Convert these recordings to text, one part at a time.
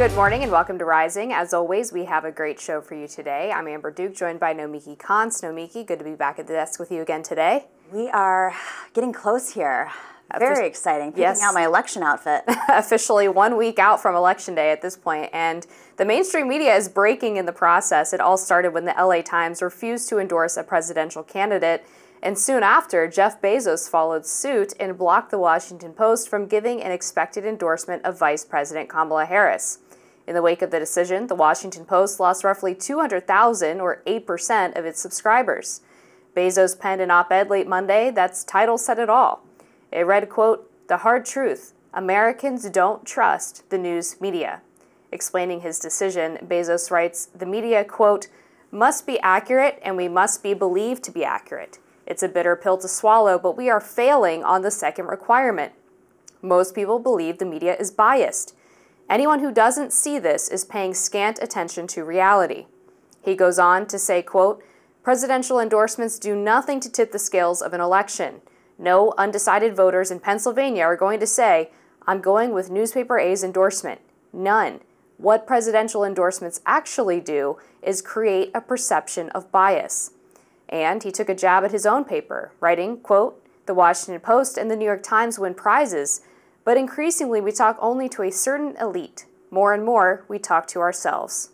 Good morning and welcome to Rising. As always, we have a great show for you today. I'm Amber Duke, joined by Nomiki Konst. Nomiki, good to be back at the desk with you again today. We are getting close here. Very exciting. Picking out my election outfit. Officially 1 week out from Election Day at this point, and the mainstream media is breaking in the process. It all started when the LA Times refused to endorse a presidential candidate, and soon after, Jeff Bezos followed suit and blocked the Washington Post from giving an expected endorsement of Vice President Kamala Harris. In the wake of the decision, the Washington Post lost roughly 200,000, or 8% of its subscribers. Bezos penned an op-ed late Monday that's title said it all. It read, quote, "The hard truth, Americans don't trust the news media." Explaining his decision, Bezos writes, "The media, quote, must be accurate and we must be believed to be accurate. It's a bitter pill to swallow, but we are failing on the second requirement. Most people believe the media is biased. Anyone who doesn't see this is paying scant attention to reality." He goes on to say, quote, "Presidential endorsements do nothing to tip the scales of an election. No undecided voters in Pennsylvania are going to say, 'I'm going with newspaper A's endorsement.' None. What presidential endorsements actually do is create a perception of bias." And he took a jab at his own paper, writing, quote, "The Washington Post and the New York Times win prizes, but increasingly we talk only to a certain elite. More and more, we talk to ourselves."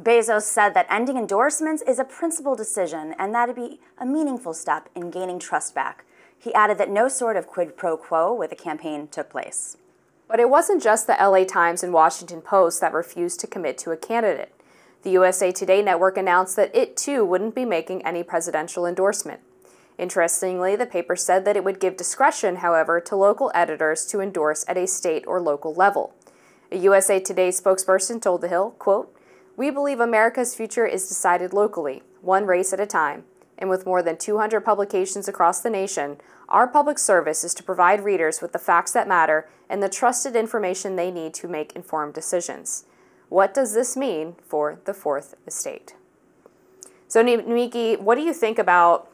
Bezos said that ending endorsements is a principled decision and that it'd be a meaningful step in gaining trust back. He added that no sort of quid pro quo with the campaign took place. But it wasn't just the LA Times and Washington Post that refused to commit to a candidate. The USA Today network announced that it too wouldn't be making any presidential endorsement. Interestingly, the paper said that it would give discretion, however, to local editors to endorse at a state or local level. A USA Today spokesperson told The Hill, quote, "We believe America's future is decided locally, one race at a time. And with more than 200 publications across the nation, our public service is to provide readers with the facts that matter and the trusted information they need to make informed decisions. What does this mean for the Fourth Estate?" So, Nomiki, what do you think about,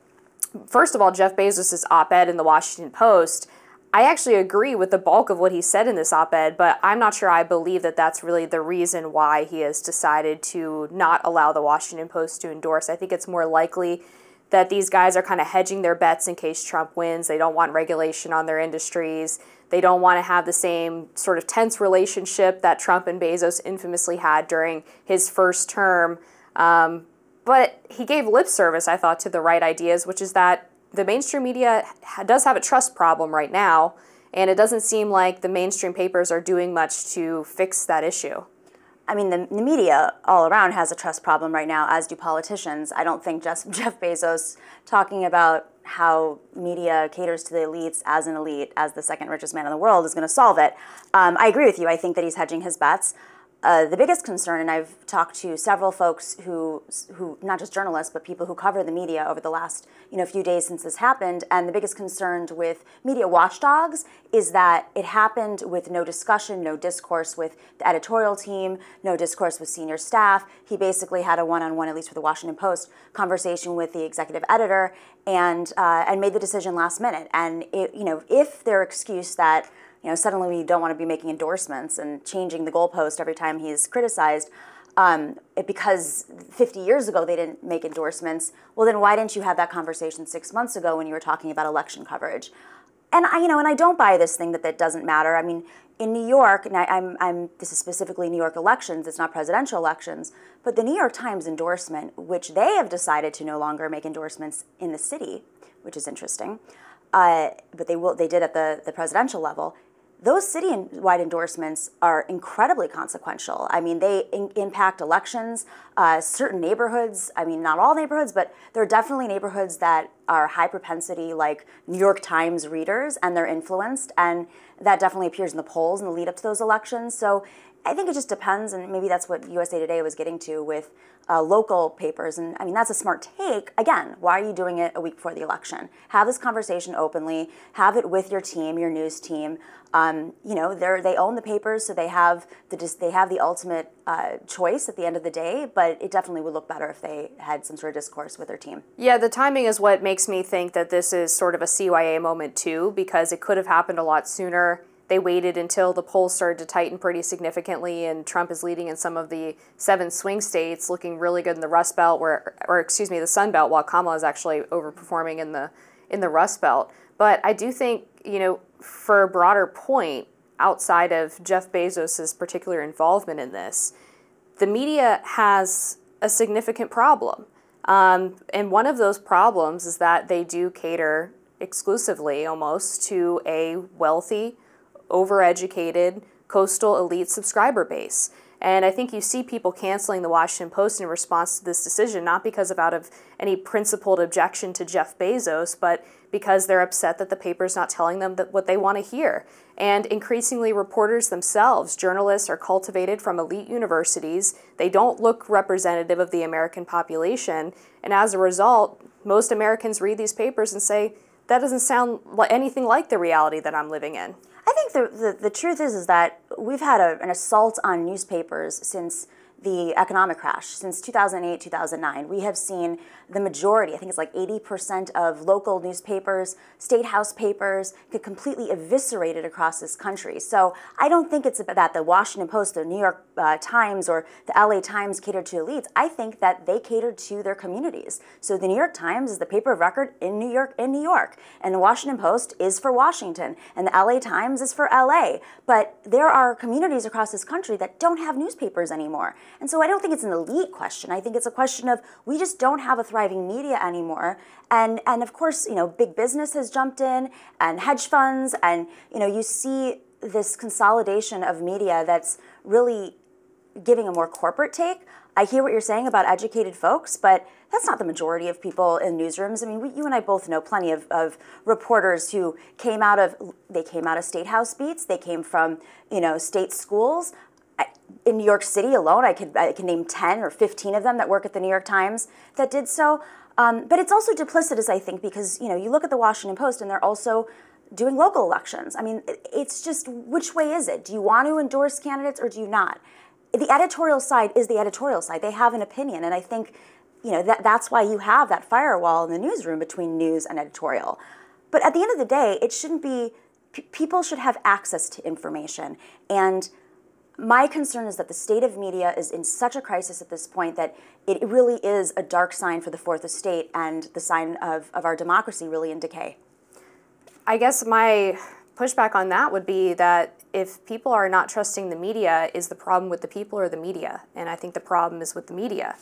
first of all, Jeff Bezos' op-ed in the Washington Post? I actually agree with the bulk of what he said in this op-ed, but I'm not sure I believe that that's really the reason why he has decided to not allow the Washington Post to endorse. I think it's more likely that these guys are kind of hedging their bets in case Trump wins. They don't want regulation on their industries. They don't want to have the same sort of tense relationship that Trump and Bezos infamously had during his first term. But he gave lip service, I thought, to the right ideas, which is that the mainstream media does have a trust problem right now, and it doesn't seem like the mainstream papers are doing much to fix that issue. I mean, the media all around has a trust problem right now, as do politicians. I don't think just Jeff Bezos talking about how media caters to the elites as an elite, as the second richest man in the world, is going to solve it. I agree with you. I think that he's hedging his bets. The biggest concern, and I've talked to several folks who not just journalists, but people who cover the media over the last few days since this happened, and the biggest concern with media watchdogs is that it happened with no discussion, no discourse with the editorial team, no discourse with senior staff. He basically had a one-on-one, at least for the Washington Post, conversation with the executive editor and made the decision last minute. And if their excuse that suddenly we don't want to be making endorsements and changing the goalpost every time he's criticized, because 50 years ago they didn't make endorsements, well then why didn't you have that conversation 6 months ago when you were talking about election coverage? And I don't buy this thing that doesn't matter. I mean, in New York, and this is specifically New York elections, it's not presidential elections, but the New York Times endorsement, which they have decided to no longer make endorsements in the city, which is interesting, but they did at the presidential level. Those city-wide endorsements are incredibly consequential. I mean, they impact elections, certain neighborhoods. I mean, not all neighborhoods, but there are definitely neighborhoods that are high propensity, like New York Times readers, and they're influenced, and that definitely appears in the polls in the lead up to those elections. So I think it just depends, and maybe that's what USA Today was getting to with local papers. And I mean, that's a smart take. Again, why are you doing it a week before the election? Have this conversation openly. Have it with your team, your news team. They own the papers, so they have the ultimate choice at the end of the day. But it definitely would look better if they had some sort of discourse with their team. Yeah, the timing is what makes me think that this is sort of a CYA moment too, because it could have happened a lot sooner. they waited until the polls started to tighten pretty significantly, and Trump is leading in some of the 7 swing states, looking really good in the Rust Belt, the Sun Belt, while Kamala is actually overperforming in the Rust Belt. But I do think, for a broader point, outside of Jeff Bezos' particular involvement in this, the media has a significant problem. And one of those problems is that they do cater exclusively, almost, to a wealthy, overeducated, coastal elite subscriber base. And I think you see people canceling the Washington Post in response to this decision, not because out of any principled objection to Jeff Bezos, but because they're upset that the paper's not telling them what they want to hear. And increasingly, reporters themselves, journalists, are cultivated from elite universities. They don't look representative of the American population. And as a result, most Americans read these papers and say, that doesn't sound like anything like the reality that I'm living in. I think the truth is that we've had an assault on newspapers since the economic crash, since 2008, 2009. We have seen the majority, I think it's like 80% of local newspapers, state house papers, get completely eviscerated across this country. So I don't think it's about that the Washington Post, the New York Times, or the LA Times cater to elites. I think that they cater to their communities. So the New York Times is the paper of record in New York, and the Washington Post is for Washington, and the LA Times is for LA. But there are communities across this country that don't have newspapers anymore. And so I don't think it's an elite question. I think it's a question of we just don't have a thriving media anymore. And of course, big business has jumped in, and hedge funds, and you see this consolidation of media that's really giving a more corporate take. I hear what you're saying about educated folks, but that's not the majority of people in newsrooms. I mean, you and I both know plenty of reporters who came out of state house beats. They came from, state schools. In New York City alone, I can name 10 or 15 of them that work at the New York Times that did so. But it's also duplicitous, I think, because you look at the Washington Post and they're also doing local elections. I mean, it's just, which way is it? Do you want to endorse candidates or do you not? The editorial side is the editorial side. They have an opinion, and I think that's why you have that firewall in the newsroom between news and editorial. But at the end of the day, it shouldn't be. People should have access to information, and my concern is that the state of media is in such a crisis at this point that it really is a dark sign for the fourth estate and the sign of our democracy really in decay. I guess my pushback on that would be that if people are not trusting the media, is the problem with the people or the media? And I think the problem is with the media,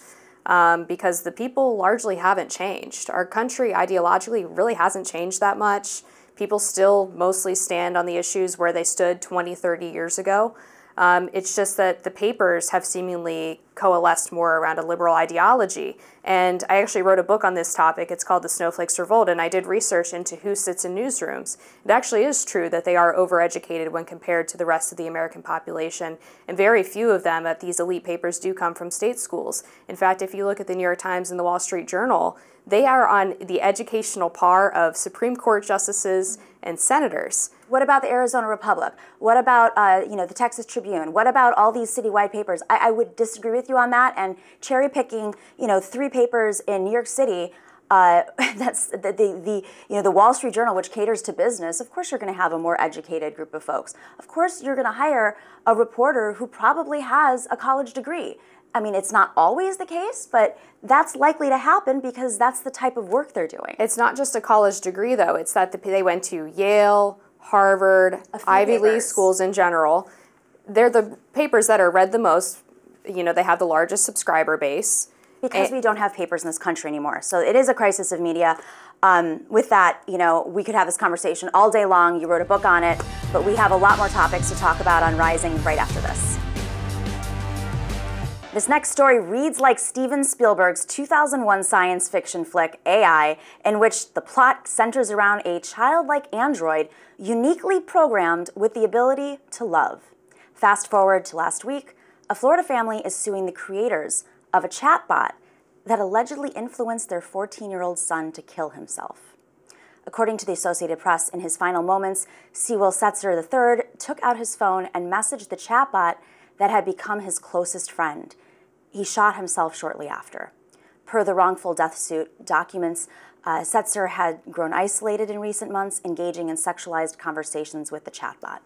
because the people largely haven't changed. Our country ideologically really hasn't changed that much. People still mostly stand on the issues where they stood 20, 30 years ago. It's just that the papers have seemingly coalesced more around a liberal ideology. And I actually wrote a book on this topic. It's called The Snowflakes Revolt, and I did research into who sits in newsrooms. It actually is true that they are overeducated when compared to the rest of the American population, and very few of them at these elite papers do come from state schools. In fact, if you look at the New York Times and the Wall Street Journal, they are on the educational par of Supreme Court justices and senators. What about the Arizona Republic? What about the Texas Tribune? What about all these citywide papers? I would disagree with you on that. And cherry picking 3 papers in New York City, that's the Wall Street Journal, which caters to business. Of course, you're going to have a more educated group of folks. Of course, you're going to hire a reporter who probably has a college degree. I mean, it's not always the case, but that's likely to happen because that's the type of work they're doing. It's not just a college degree, though. It's that they went to Yale, Harvard, Ivy League schools in general. They're the papers that are read the most. They have the largest subscriber base. Because we don't have papers in this country anymore. So it is a crisis of media. With that, we could have this conversation all day long. You wrote a book on it, but we have a lot more topics to talk about on Rising right after this. This next story reads like Steven Spielberg's 2001 science fiction flick, AI, in which the plot centers around a childlike android uniquely programmed with the ability to love. Fast forward to last week, a Florida family is suing the creators of a chatbot that allegedly influenced their 14-year-old son to kill himself. According to the Associated Press, in his final moments, Sewell Setzer III took out his phone and messaged the chatbot that had become his closest friend. He shot himself shortly after. Per the wrongful death suit documents, Setzer had grown isolated in recent months, engaging in sexualized conversations with the chatbot.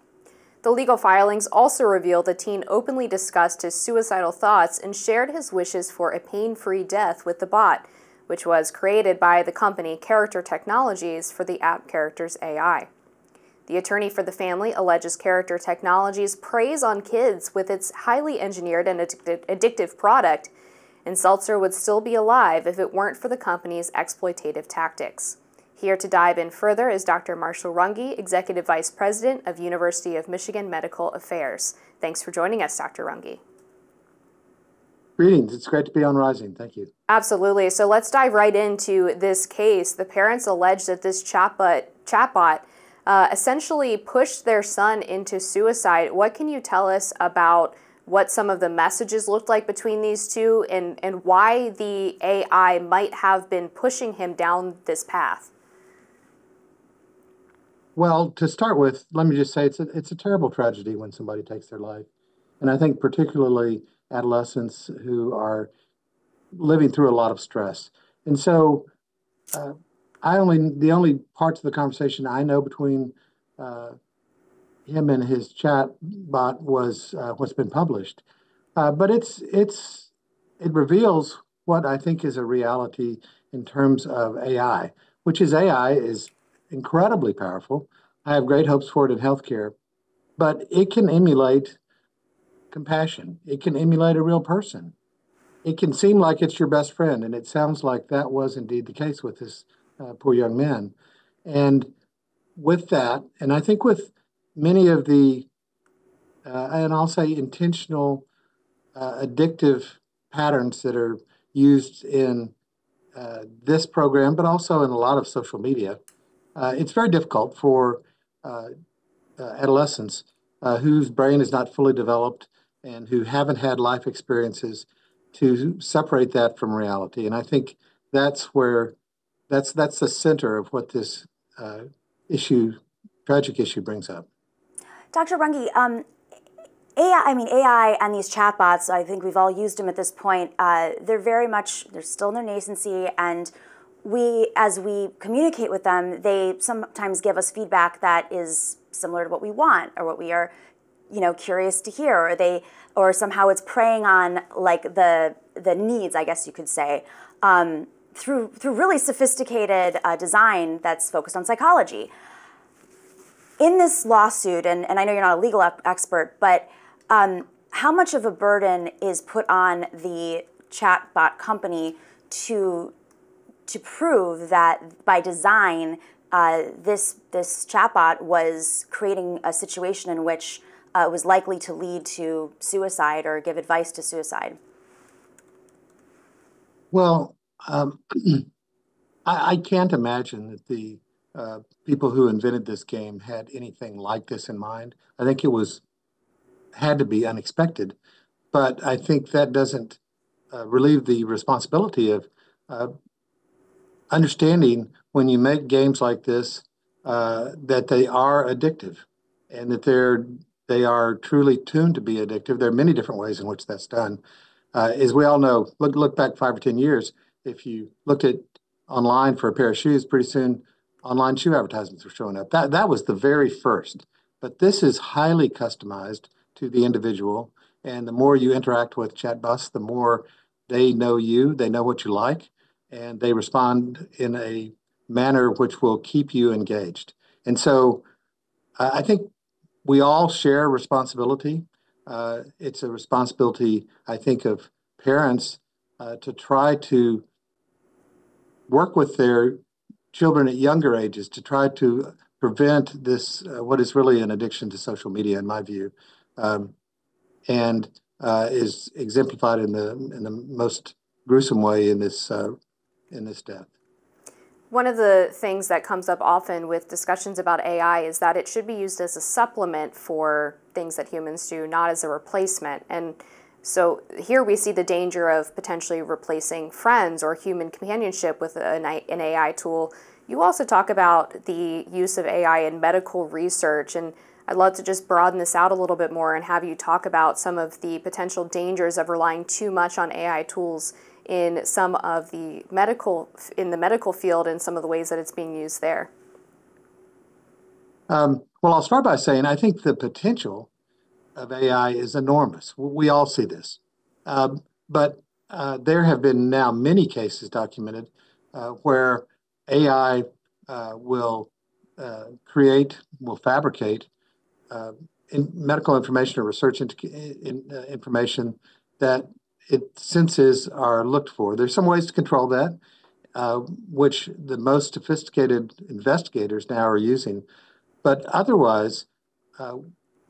The legal filings also reveal the teen openly discussed his suicidal thoughts and shared his wishes for a pain-free death with the bot, which was created by the company Character Technologies for the app Characters AI. The attorney for the family alleges Character Technologies preys on kids with its highly engineered and addictive product, and Seltzer would still be alive if it weren't for the company's exploitative tactics. Here to dive in further is Dr. Marshall Runge, Executive Vice President of University of Michigan Medical Affairs. Thanks for joining us, Dr. Runge. Greetings. It's great to be on Rising. Thank you. Absolutely. So let's dive right into this case. The parents allege that this chatbot essentially pushed their son into suicide. What can you tell us about what some of the messages looked like between these two and why the AI might have been pushing him down this path? Well, to start with, let me just say it's a terrible tragedy when somebody takes their life. And I think particularly adolescents who are living through a lot of stress. And so the only parts of the conversation I know between him and his chat bot was what's been published. But it reveals what I think is a reality in terms of AI, which is AI is incredibly powerful. I have great hopes for it in healthcare, but it can emulate compassion. It can emulate a real person. It can seem like it's your best friend, and it sounds like that was indeed the case with this poor young man. And with that, and I think with many of the, and I'll say intentional addictive patterns that are used in this program, but also in a lot of social media, it's very difficult for adolescents whose brain is not fully developed and who haven't had life experiences to separate that from reality. And I think that's the center of what this tragic issue brings up. Dr. Runge, AI and these chatbots, I think we've all used them at this point. They're still in their nascency, and as we communicate with them, they sometimes give us feedback that is similar to what we want or what we are, curious to hear, or somehow it's preying on like the needs, I guess you could say, through really sophisticated design that's focused on psychology. In this lawsuit, and I know you're not a legal expert, but how much of a burden is put on the chatbot company to prove that by design this chatbot was creating a situation in which it was likely to lead to suicide or give advice to suicide? Well, I can't imagine that the people who invented this game had anything like this in mind. I think it had to be unexpected, but I think that doesn't relieve the responsibility of understanding when you make games like this that they are addictive and that they are truly tuned to be addictive. There are many different ways in which that's done. As we all know, look back 5 or 10 years, if you looked at online for a pair of shoes, pretty soon online shoe advertisements were showing up. That was the very first. But this is highly customized to the individual. And the more you interact with chatbots, the more they know you, they know what you like, and they respond in a manner which will keep you engaged. And so I think we all share responsibility. It's a responsibility, I think, of parents to try to work with their children at younger ages to try to prevent this, what is really an addiction to social media, in my view, and is exemplified in the most gruesome way in this death. One of the things that comes up often with discussions about AI is that it should be used as a supplement for things that humans do, not as a replacement. And so here we see the danger of potentially replacing friends or human companionship with an AI tool. You also talk about the use of AI in medical research, and I'd love to just broaden this out a little bit more and have you talk about some of the potential dangers of relying too much on AI tools in some of the medical field and some of the ways that it's being used there. Well, I'll start by saying I think the potential of AI is enormous. We all see this. But there have been now many cases documented where AI will will fabricate medical information or research information that it senses are looked for. There's some ways to control that, which the most sophisticated investigators now are using. But otherwise,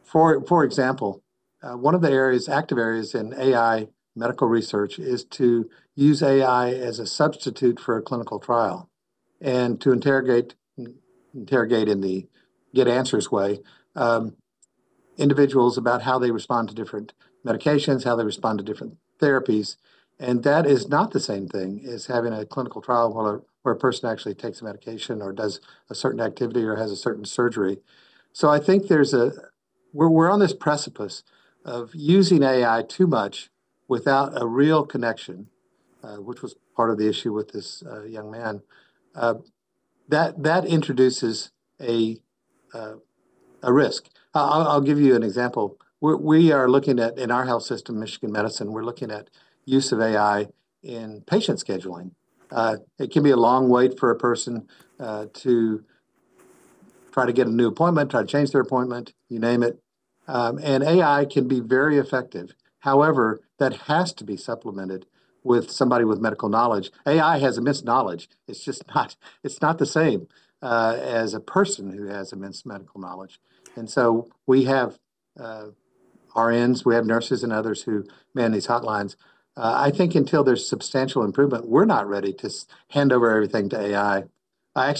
for example, one of the active areas in AI medical research is to use AI as a substitute for a clinical trial and to interrogate in the get answers way individuals about how they respond to different medications, how they respond to different therapies. And that is not the same thing as having a clinical trial where a person actually takes a medication or does a certain activity or has a certain surgery. So I think we're on this precipice of using AI too much without a real connection, which was part of the issue with this young man. That introduces a risk. I'll give you an example. We are looking at, in our health system, Michigan Medicine, we're looking at use of AI in patient scheduling. It can be a long wait for a person to try to get a new appointment, try to change their appointment, you name it. And AI can be very effective. However, that has to be supplemented with somebody with medical knowledge. AI has immense knowledge. It's not the same as a person who has immense medical knowledge. And so we have RNs, we have nurses and others who man these hotlines. I think until there's substantial improvement, we're not ready to hand over everything to AI. I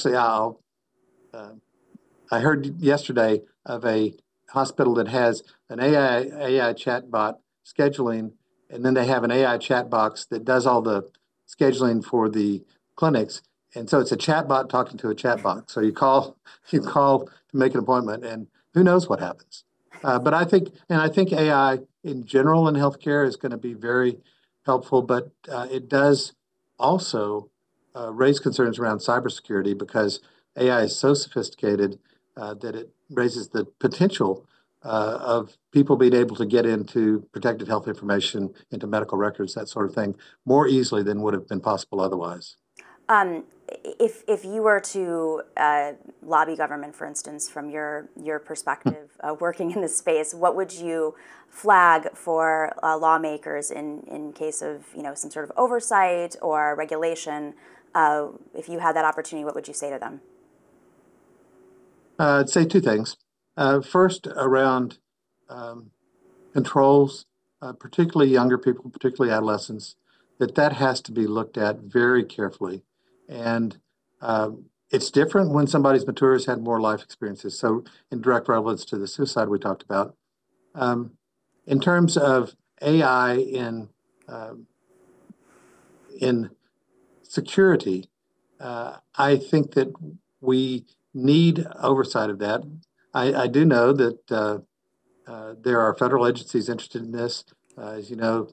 heard yesterday of a hospital that has an AI chatbot scheduling, and then they have an AI chat box that does all the scheduling for the clinics. And so it's a chatbot talking to a chatbot. So you call to make an appointment, and who knows what happens. But I think AI in general in healthcare is going to be very helpful, but it does also raise concerns around cybersecurity because AI is so sophisticated that it raises the potential of people being able to get into protected health information, into medical records, that sort of thing, more easily than would have been possible otherwise. If you were to lobby government, for instance, from your perspective, working in this space, what would you flag for lawmakers in case of some sort of oversight or regulation? If you had that opportunity, what would you say to them? I'd say two things. First, around controls, particularly younger people, particularly adolescents, that has to be looked at very carefully. And it's different when somebody's mature, has had more life experiences. So in direct relevance to the suicide we talked about, in terms of AI in security, I think that we need oversight of that. I do know that there are federal agencies interested in this. As you know,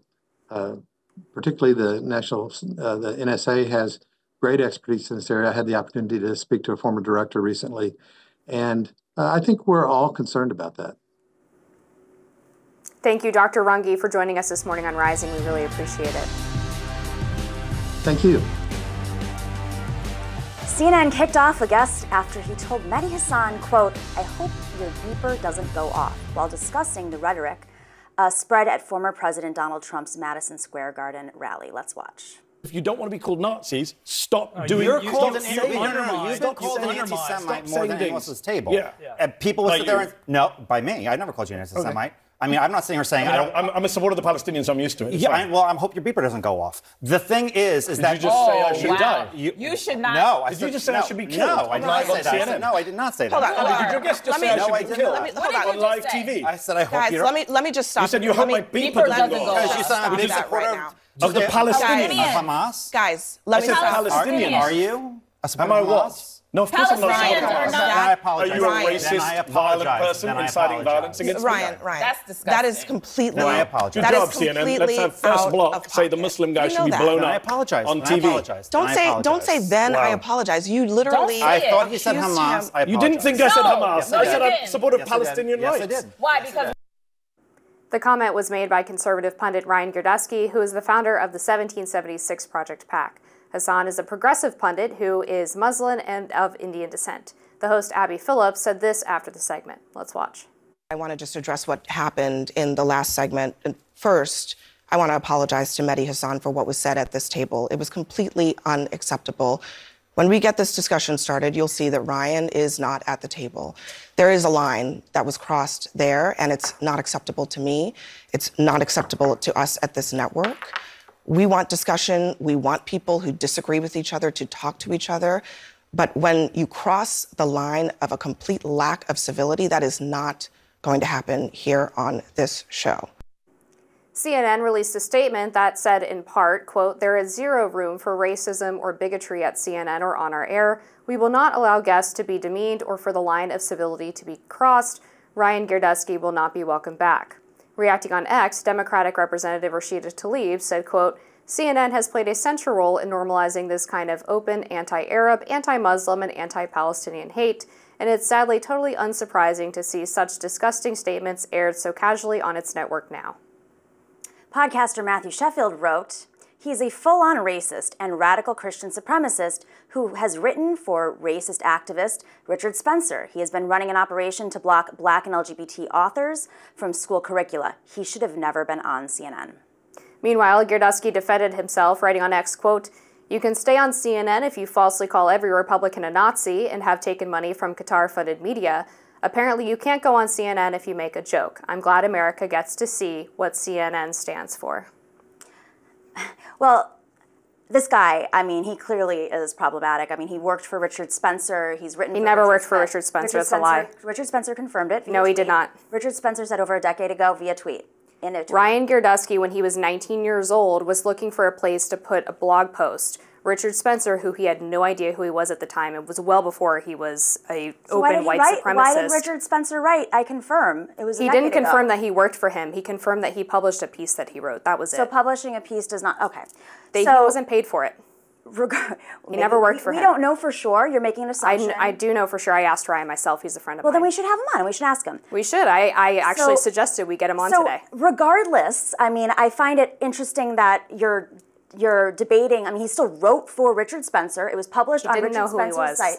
particularly the NSA has great expertise in this area. I had the opportunity to speak to a former director recently, and I think we're all concerned about that. Thank you, Dr. Runge, for joining us this morning on Rising. We really appreciate it. Thank you. CNN kicked off a guest after he told Mehdi Hasan, quote, "I hope your beeper doesn't go off," while discussing the rhetoric spread at former President Donald Trump's Madison Square Garden rally. Let's watch. If you don't want to be called Nazis, stop doing it. You've been called an anti-Semite more than anyone else's table. Yeah. And people will sit there and... No, by me. I never called you an anti-Semite. Okay. I mean, I'm not sitting here saying... I'm a supporter of the Palestinians, so I'm used to it. Yeah, I hope your beeper doesn't go off. The thing is that... Did you just say I should die? You should not... No. Did you just say I should be killed? No, I did not say that. No, I did not say that. Hold on. Did your guest just say I should be killed? On live TV. I said I hope you... Guys, let me just stop. You said you hope my beeper doesn't go off. Because you said I'm a big supporter of the Palestinians. Hamas? Guys, let me stop. Palestinian. Are you? Am I what? No, of course I'm not Palestinians supporting are Hamas. not- Then I apologize. Are you a Then I racist, apologize. violent person Then I inciting apologize. violence against Ryan, me? Ryan. That's disgusting. That is completely. Then I apologize. That Good is job, CNN. Let's completely have first out block of say the pocket. Muslim guy You should know be that. blown Then I up apologize. on Then I TV. apologize. Don't Then I say apologize. then I Wow. apologize. You literally. say I it. thought he said accused Hamas. him. I apologize. You didn't think I said No. Hamas. Yes, I you said did. I supported Yes, I did. Palestinian Yes, I rights. did. Why? Yes, I Because did. the comment was made by conservative pundit Ryan Girdusky, who is the founder of the 1776 Project PAC. Hasan is a progressive pundit who is Muslim and of Indian descent. The host, Abby Phillip, said this after the segment. Let's watch. I want to just address what happened in the last segment. And first, I want to apologize to Mehdi Hasan for what was said at this table. It was completely unacceptable. When we get this discussion started, you'll see that Ryan is not at the table. There is a line that was crossed there, and it's not acceptable to me. It's not acceptable to us at this network. We want discussion. We want people who disagree with each other to talk to each other. But when you cross the line of a complete lack of civility, that is not going to happen here on this show. CNN released a statement that said in part, quote, "There is zero room for racism or bigotry at CNN or on our air. We will not allow guests to be demeaned or for the line of civility to be crossed. Ryan Girdusky will not be welcomed back." Reacting on X, Democratic Representative Rashida Tlaib said, quote, "CNN has played a central role in normalizing this kind of open anti-Arab, anti-Muslim, and anti-Palestinian hate, and it's sadly totally unsurprising to see such disgusting statements aired so casually on its network now." Podcaster Matthew Sheffield wrote, "He's a full-on racist and radical Christian supremacist who has written for racist activist Richard Spencer. He has been running an operation to block Black and LGBT authors from school curricula. He should have never been on CNN." Meanwhile, Girdusky defended himself, writing on X, quote, "You can stay on CNN if you falsely call every Republican a Nazi and have taken money from Qatar-funded media. Apparently, you can't go on CNN if you make a joke. I'm glad America gets to see what CNN stands for." Well, this guy, I mean, he clearly is problematic. I mean, he worked for Richard Spencer. He's written. He never worked for Richard Spencer. That's a lie. Richard Spencer confirmed it. No, he did not. Richard Spencer said over a decade ago via tweet. In a tweet. Ryan Girdusky, when he was 19 years old, was looking for a place to put a blog post. Richard Spencer, who he had no idea who he was at the time, it was well before he was a open white supremacist. Why did Richard Spencer write? I confirm. It was. He didn't confirm that he worked for him. He confirmed that he published a piece that he wrote. That was it. So publishing a piece does not. Okay. He wasn't paid for it. He never worked for him. We don't know for sure. You're making an assumption. I do know for sure. I asked Ryan myself. He's a friend of Well, mine. then we should have him on. We should ask him. We should. I actually suggested we get him on today. Regardless, I mean, I find it interesting that you're debating. I mean, he still wrote for Richard Spencer. It was published on Richard Spencer's site.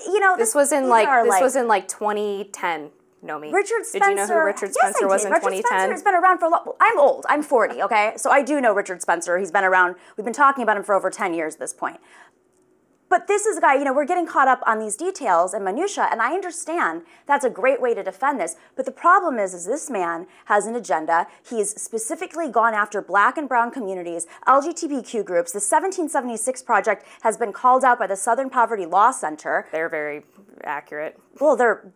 You know, this was in like 2010. Nomi. Richard Spencer. Did you know who Richard Spencer was in 2010? Richard Spencer has been around for a lot. I'm old. I'm 40, okay? So I do know Richard Spencer. He's been around. We've been talking about him for over 10 years at this point. But this is a guy, you know, we're getting caught up on these details and minutia, and I understand that's a great way to defend this. But the problem is this man has an agenda. He's specifically gone after Black and brown communities, LGBTQ groups. The 1776 Project has been called out by the Southern Poverty Law Center. They're very accurate. Well, they're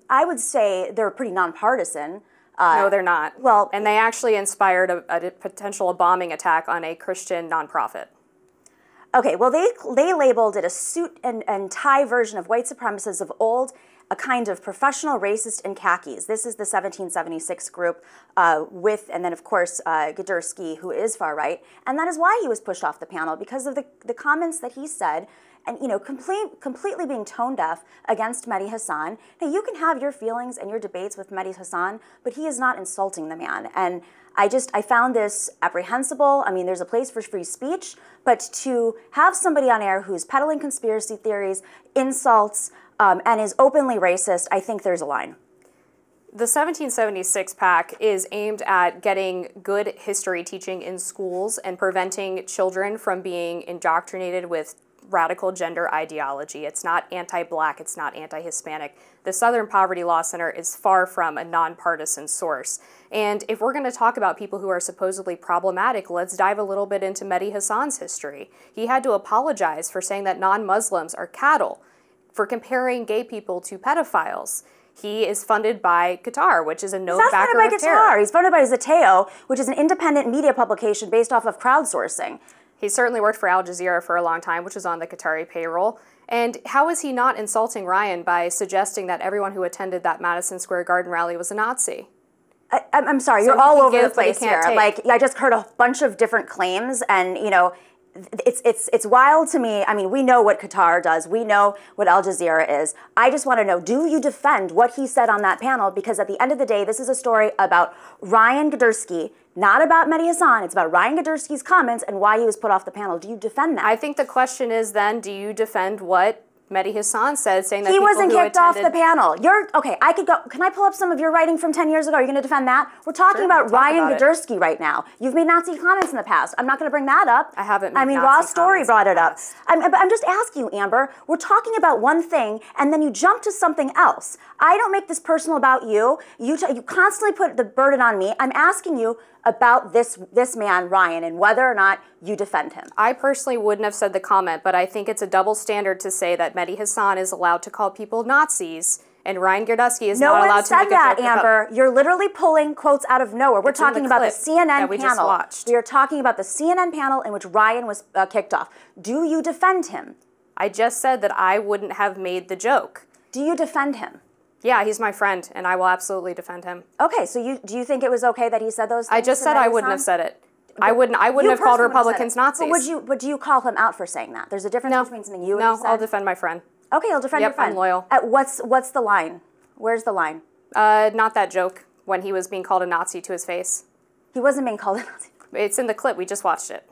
I would say they're pretty nonpartisan. No, they're not. Well, and they actually inspired a potential bombing attack on a Christian nonprofit. Okay, well, they labeled it a suit and tie version of white supremacists of old, a kind of professional racist in khakis. This is the 1776 group and then, of course, Girdusky, who is far right. And that is why he was pushed off the panel, because of the comments that he said, and, you know, completely being tone deaf against Mehdi Hasan. Now, you can have your feelings and your debates with Mehdi Hasan, but he is not insulting the man. And I found this apprehensible. I mean, there's a place for free speech, but to have somebody on air who's peddling conspiracy theories, insults, and is openly racist, I think there's a line. The 1776 PAC is aimed at getting good history teaching in schools and preventing children from being indoctrinated with radical gender ideology. It's not anti-Black, it's not anti-Hispanic. The Southern Poverty Law Center is far from a nonpartisan source. And if we're going to talk about people who are supposedly problematic, let's dive a little bit into Mehdi Hasan's history. He had to apologize for saying that non-Muslims are cattle, for comparing gay people to pedophiles. He is funded by Qatar, which is a known backer of terror. He's not funded by Qatar. He's funded by Zateo, which is an independent media publication based off of crowdsourcing. He certainly worked for Al Jazeera for a long time, which was on the Qatari payroll. And how is he not insulting Ryan by suggesting that everyone who attended that Madison Square Garden rally was a Nazi? I'm sorry, you're all over the place here. Like, I just heard a bunch of different claims, and you know, it's wild to me. I mean, we know what Qatar does. We know what Al Jazeera is. I just want to know, do you defend what he said on that panel? Because at the end of the day, this is a story about Ryan Girdusky, not about Mehdi Hasan. It's about Ryan Girdusky's comments and why he was put off the panel. Do you defend that? I think the question is then, do you defend what Mehdi Hasan said, saying that he people wasn't who kicked off the panel. Okay. I could go. Can I pull up some of your writing from 10 years ago? Are you going to defend that? We're talking about Ryan Girdusky right now. You've made Nazi comments in the past. I'm not going to bring that up. I haven't. I mean, Ross Story brought it up. I'm just asking you, Amber. We're talking about one thing, and then you jump to something else. I don't make this personal about you. You constantly put the burden on me. I'm asking you about this man, Ryan, and whether or not you defend him. I personally wouldn't have said the comment, but I think it's a double standard to say that Mehdi Hasan is allowed to call people Nazis and Ryan Girdusky is not allowed to make a joke about. No one said that, Amber. You're literally pulling quotes out of nowhere. We're talking about the CNN panel. We are talking about the CNN panel in which Ryan was kicked off. Do you defend him? I just said that I wouldn't have made the joke. Do you defend him? Yeah, he's my friend, and I will absolutely defend him. Okay, so do you think it was okay that he said those things? I just said I wouldn't have said it. I wouldn't have called Republicans Nazis. But do you call him out for saying that? There's a difference between something you and he said. I'll defend my friend. Okay, I'll defend your friend. I'm loyal. What's the line? Where's the line? Not that joke when he was being called a Nazi to his face. He wasn't being called a Nazi. It's in the clip. We just watched it.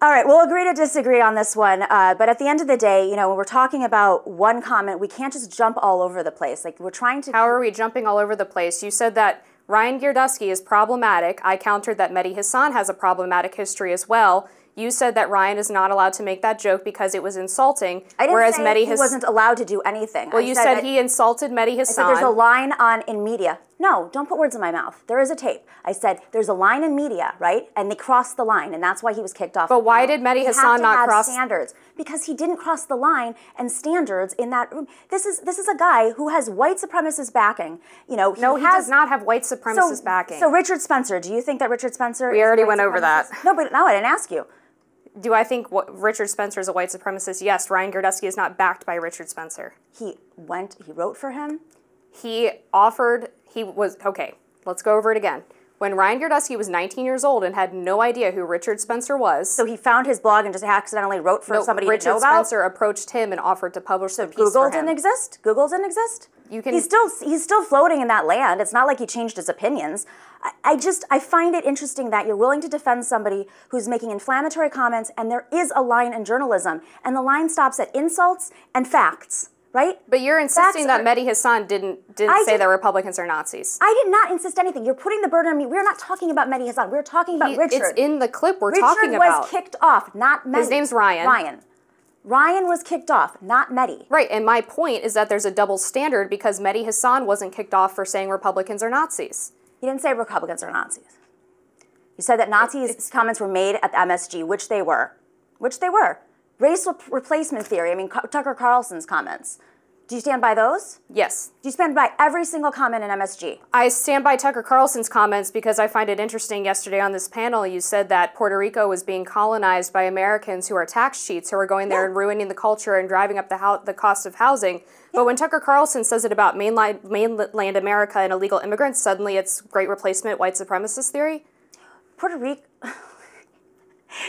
All right, we'll agree to disagree on this one, but at the end of the day, you know, when we're talking about one comment, we can't just jump all over the place. Like, we're trying to... How are we jumping all over the place? You said that Ryan Girdusky is problematic. I countered that Mehdi Hasan has a problematic history as well. You said that Ryan is not allowed to make that joke because it was insulting. I didn't say he wasn't allowed to do anything. Well, you said he insulted Mehdi Hasan. I said there's a line in media. No, don't put words in my mouth. There is a tape. I said there's a line in media, right? And they crossed the line, and that's why he was kicked off. But why did Mehdi Hasan not cross standards? Because he didn't cross the line and standards in that room. This is a guy who has white supremacist backing. You know, he does not have white supremacist backing. So Richard Spencer, do you think that Richard Spencer? We already went over that. No, but no, I didn't ask you. Do I think Richard Spencer is a white supremacist? Yes, Ryan Girdusky is not backed by Richard Spencer. He wrote for him? Okay, let's go over it again. When Ryan Girdusky was 19 years old and had no idea who Richard Spencer was. So he found his blog and just accidentally wrote for somebody he didn't know about? Richard Spencer approached him and offered to publish the piece for him. Google didn't exist? Google didn't exist? He's still floating in that land. It's not like he changed his opinions. I find it interesting that you're willing to defend somebody who's making inflammatory comments, and there is a line in journalism, and the line stops at insults and facts. Right? But you're insisting that Mehdi Hasan didn't say that Republicans are Nazis. I did not insist anything. You're putting the burden on me. We're not talking about Mehdi Hasan. We're talking about Richard. It's in the clip we're talking about. Richard was kicked off, not Mehdi. His name's Ryan. Ryan was kicked off, not Mehdi. Right, and my point is that there's a double standard because Mehdi Hasan wasn't kicked off for saying Republicans are Nazis. He didn't say Republicans are Nazis. He said that Nazis' comments were made at the MSG, which they were. Race replacement theory, I mean, Tucker Carlson's comments. Do you stand by those? Yes. Do you stand by every single comment in MSG? I stand by Tucker Carlson's comments because I find it interesting. Yesterday on this panel, you said that Puerto Rico was being colonized by Americans who are tax cheats, who are going there and ruining the culture and driving up the cost of housing. But when Tucker Carlson says it about mainland America and illegal immigrants, suddenly it's great replacement white supremacist theory? Puerto Rico...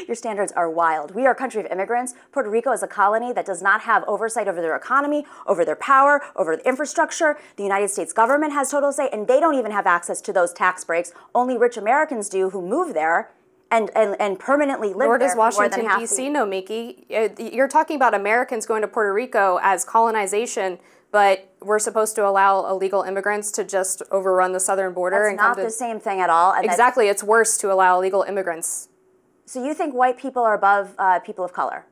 Your standards are wild. We are a country of immigrants. Puerto Rico is a colony that does not have oversight over their economy, over their power, over the infrastructure. The United States government has total say, and they don't even have access to those tax breaks. Only rich Americans do who move there and permanently live there for more than half the year. Nor does Washington, D.C., Nomiki. You're talking about Americans going to Puerto Rico as colonization, but we're supposed to allow illegal immigrants to just overrun the southern border. That's not the same thing at all. And exactly, it's worse to allow illegal immigrants. So you think white people are above people of color?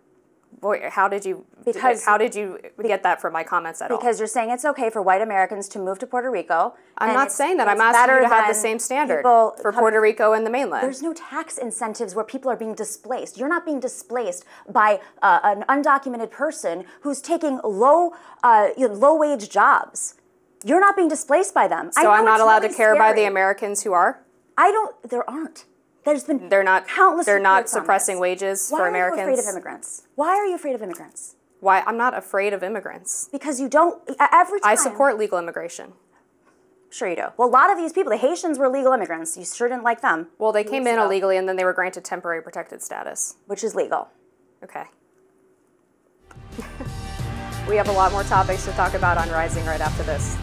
Boy, how did you get that from my comments at all? Because you're saying it's okay for white Americans to move to Puerto Rico. I'm not saying that. I'm asking you to have the same standard for Puerto Rico and the mainland. There's no tax incentives where people are being displaced. You're not being displaced by an undocumented person who's taking low-wage jobs. You're not being displaced by them. So I'm not allowed to care by the Americans who are? There aren't. There's been they're not countless They're not suppressing wages for Americans. Why are you afraid of immigrants? Why are you afraid of immigrants? Why? I'm not afraid of immigrants. Because you don't, every time. I support legal immigration. Sure you do. Well, a lot of these people, the Haitians were legal immigrants. You sure didn't like them. Well, they came in illegally and then they were granted temporary protected status. Which is legal. Okay. We have a lot more topics to talk about on Rising right after this.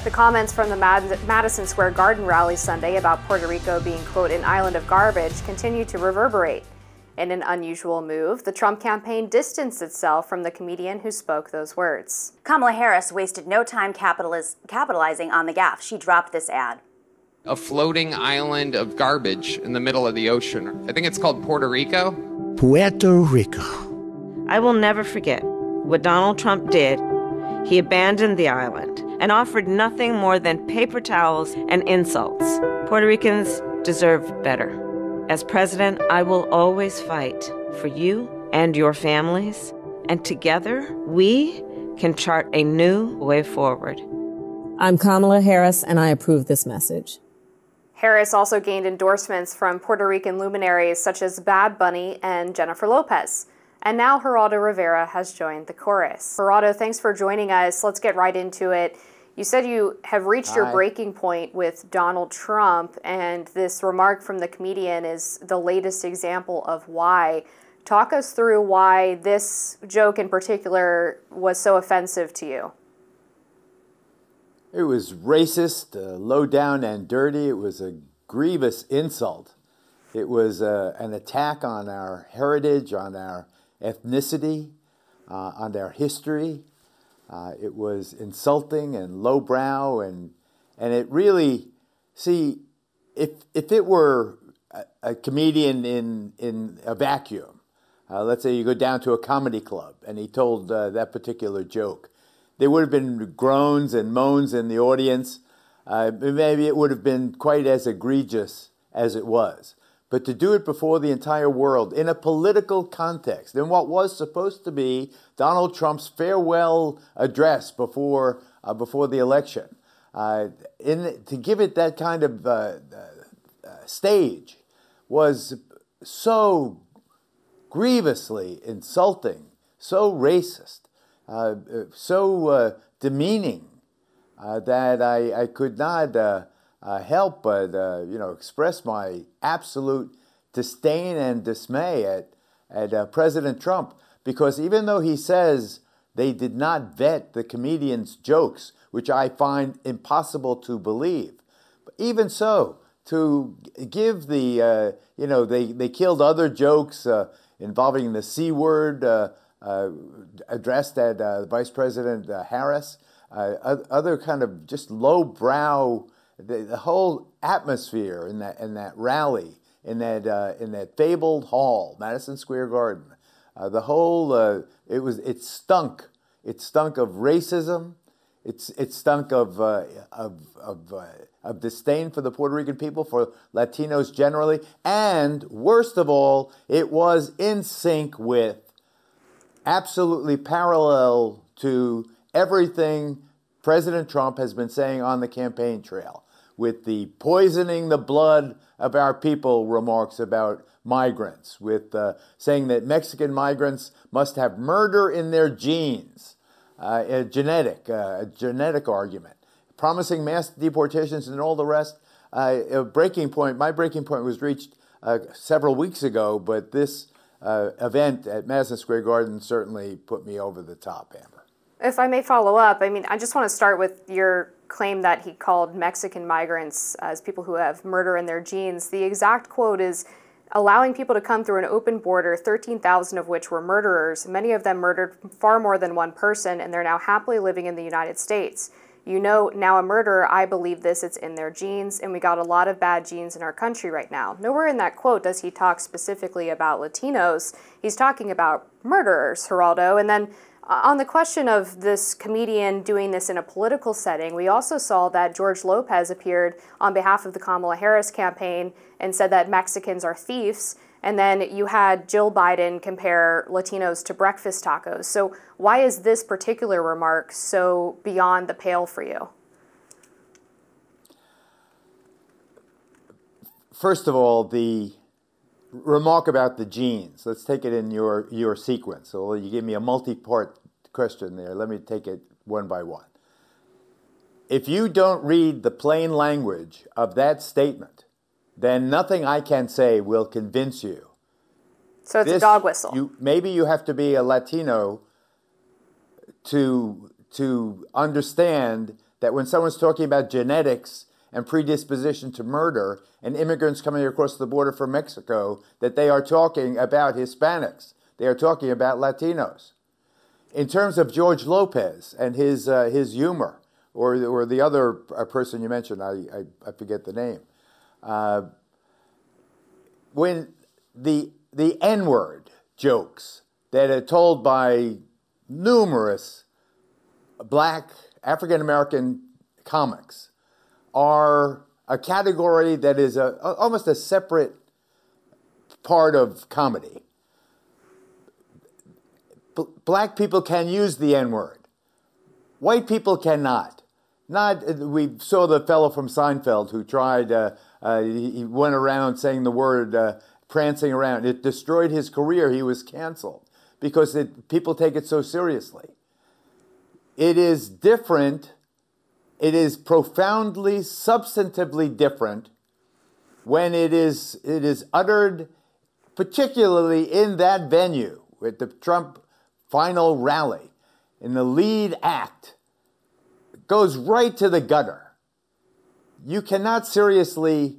The comments from the Madison Square Garden rally Sunday about Puerto Rico being, quote, an island of garbage continue to reverberate. In an unusual move, the Trump campaign distanced itself from the comedian who spoke those words. Kamala Harris wasted no time capitalizing on the gaffe. She dropped this ad. A floating island of garbage in the middle of the ocean. I think it's called Puerto Rico. Puerto Rico. I will never forget what Donald Trump did. He abandoned the island and offered nothing more than paper towels and insults. Puerto Ricans deserve better. As president, I will always fight for you and your families, and together we can chart a new way forward. I'm Kamala Harris, and I approve this message. Harris also gained endorsements from Puerto Rican luminaries such as Bad Bunny and Jennifer Lopez. And now Geraldo Rivera has joined the chorus. Geraldo, thanks for joining us. Let's get right into it. You said you have reached your breaking point with Donald Trump, and this remark from the comedian is the latest example of why. Talk us through why this joke in particular was so offensive to you. It was racist, low down and dirty. It was a grievous insult. It was an attack on our heritage, on our ethnicity, on our history. It was insulting and lowbrow, and it really, see, if it were a comedian in a vacuum, let's say you go down to a comedy club and he told that particular joke, there would have been groans and moans in the audience. Maybe it would have been quite as egregious as it was. But to do it before the entire world in a political context, in what was supposed to be Donald Trump's farewell address before the election, to give it that kind of stage was so grievously insulting, so racist, so demeaning that I could not help but express my absolute disdain and dismay at President Trump, because even though he says they did not vet the comedian's jokes, which I find impossible to believe, but even so, to give the they killed other jokes involving the C word addressed at Vice President Harris, other kind of just lowbrow. The whole atmosphere in that rally, in that fabled hall, Madison Square Garden, the whole it stunk. It stunk of racism. It stunk of disdain for the Puerto Rican people, for Latinos generally, and worst of all, it was in sync with, absolutely parallel to everything President Trump has been saying on the campaign trail, with the poisoning the blood of our people remarks about migrants, with saying that Mexican migrants must have murder in their genes, a genetic argument, promising mass deportations and all the rest. My breaking point was reached several weeks ago, but this event at Madison Square Garden certainly put me over the top, Amber. If I may follow up, I just want to start with your claim that he called Mexican migrants as people who have murder in their genes. The exact quote is, allowing people to come through an open border, 13,000 of which were murderers. Many of them murdered far more than one person, and they're now happily living in the United States. You know, now a murderer, I believe this, it's in their genes, and we got a lot of bad genes in our country right now. Nowhere in that quote does he talk specifically about Latinos. He's talking about murderers, Geraldo. And then on the question of this comedian doing this in a political setting, we also saw that George Lopez appeared on behalf of the Kamala Harris campaign and said that Mexicans are thieves. And then you had Jill Biden compare Latinos to breakfast tacos. So why is this particular remark so beyond the pale for you? First of all, the remark about the genes. Let's take it in your sequence. So you give me a multi-part question there. Let me take it one by one. If you don't read the plain language of that statement, then nothing I can say will convince you. So it's a dog whistle. Maybe you have to be a Latino to understand that when someone's talking about genetics and predisposition to murder and immigrants coming across the border from Mexico, that they are talking about Hispanics. They are talking about Latinos. In terms of George Lopez and his humor, or the other person you mentioned, I forget the name. When the N-word jokes that are told by numerous black African-American comics are a category that is almost a separate part of comedy. Black people can use the N-word. White people cannot. We saw the fellow from Seinfeld who tried, he went around saying the word, prancing around. It destroyed his career. He was canceled because people take it so seriously. It is different. It is profoundly, substantively different when it is uttered, particularly in that venue with the Trump final rally. In the lead act, it goes right to the gutter. You cannot seriously,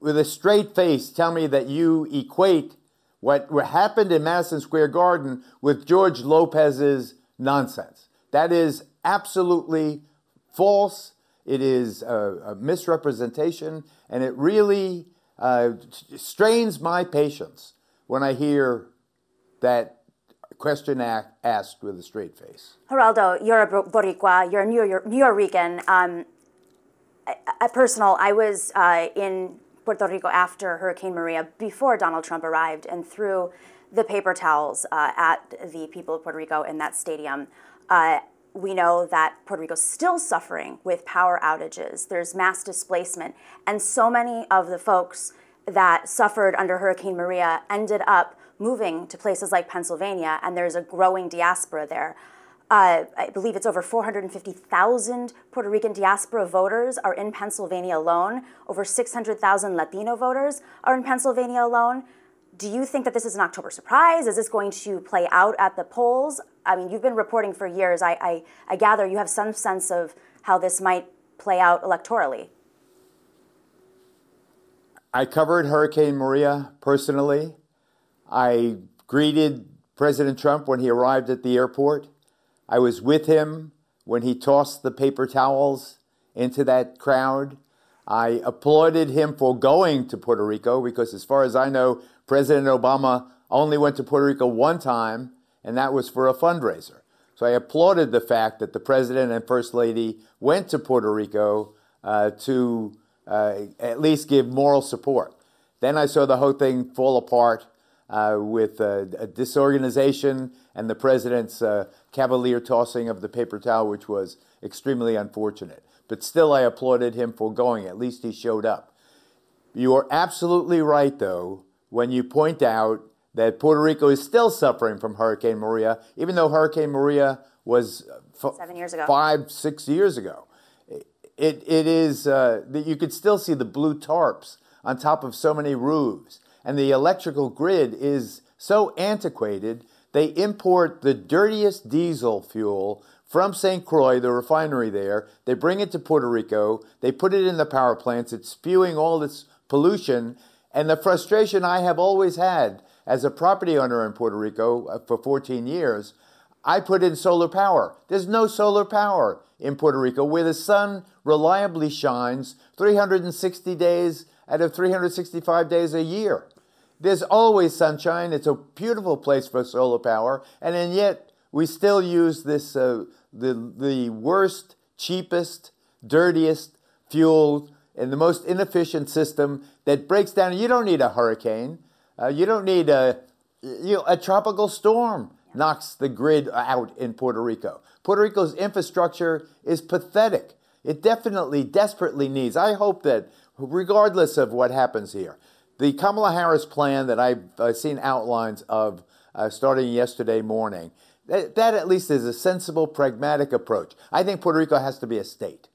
with a straight face, tell me that you equate what happened in Madison Square Garden with George Lopez's nonsense. That is absolutely false. It is a misrepresentation, and it really strains my patience when I hear that question asked with a straight face. Geraldo, you're a Boricua, you're a New Yorker. I was in Puerto Rico after Hurricane Maria, before Donald Trump arrived, and threw the paper towels at the people of Puerto Rico in that stadium. We know that Puerto Rico's still suffering with power outages. There's mass displacement. And so many of the folks that suffered under Hurricane Maria ended up moving to places like Pennsylvania, and there's a growing diaspora there. I believe it's over 450,000 Puerto Rican diaspora voters are in Pennsylvania alone. Over 600,000 Latino voters are in Pennsylvania alone. Do you think that this is an October surprise? Is this going to play out at the polls? I mean, you've been reporting for years. I gather you have some sense of how this might play out electorally. I covered Hurricane Maria personally. I greeted President Trump when he arrived at the airport. I was with him when he tossed the paper towels into that crowd. I applauded him for going to Puerto Rico because, as far as I know, President Obama only went to Puerto Rico one time, and that was for a fundraiser. So I applauded the fact that the President and First Lady went to Puerto Rico to at least give moral support. Then I saw the whole thing fall apart with a disorganization and the President's cavalier tossing of the paper towel, which was extremely unfortunate. But still, I applauded him for going. At least he showed up. You are absolutely right, though, when you point out that Puerto Rico is still suffering from Hurricane Maria, even though Hurricane Maria was 7 years ago. 5, 6 years ago. It is, you could still see the blue tarps on top of so many roofs. And the electrical grid is so antiquated, they import the dirtiest diesel fuel from St. Croix, the refinery there. They bring it to Puerto Rico. They put it in the power plants. It's spewing all this pollution. And the frustration I have always had as a property owner in Puerto Rico for 14 years, I put in solar power. There's no solar power in Puerto Rico where the sun reliably shines 360 days out of 365 days a year. There's always sunshine. It's a beautiful place for solar power. And yet we still use this, the worst, cheapest, dirtiest fuel and the most inefficient system that breaks down. You don't need a hurricane. You don't need a tropical storm knocks the grid out in Puerto Rico. Puerto Rico's infrastructure is pathetic. It definitely, desperately needs. I hope that regardless of what happens here, the Kamala Harris plan that I've seen outlines of starting yesterday morning, that at least is a sensible, pragmatic approach. I think Puerto Rico has to be a state.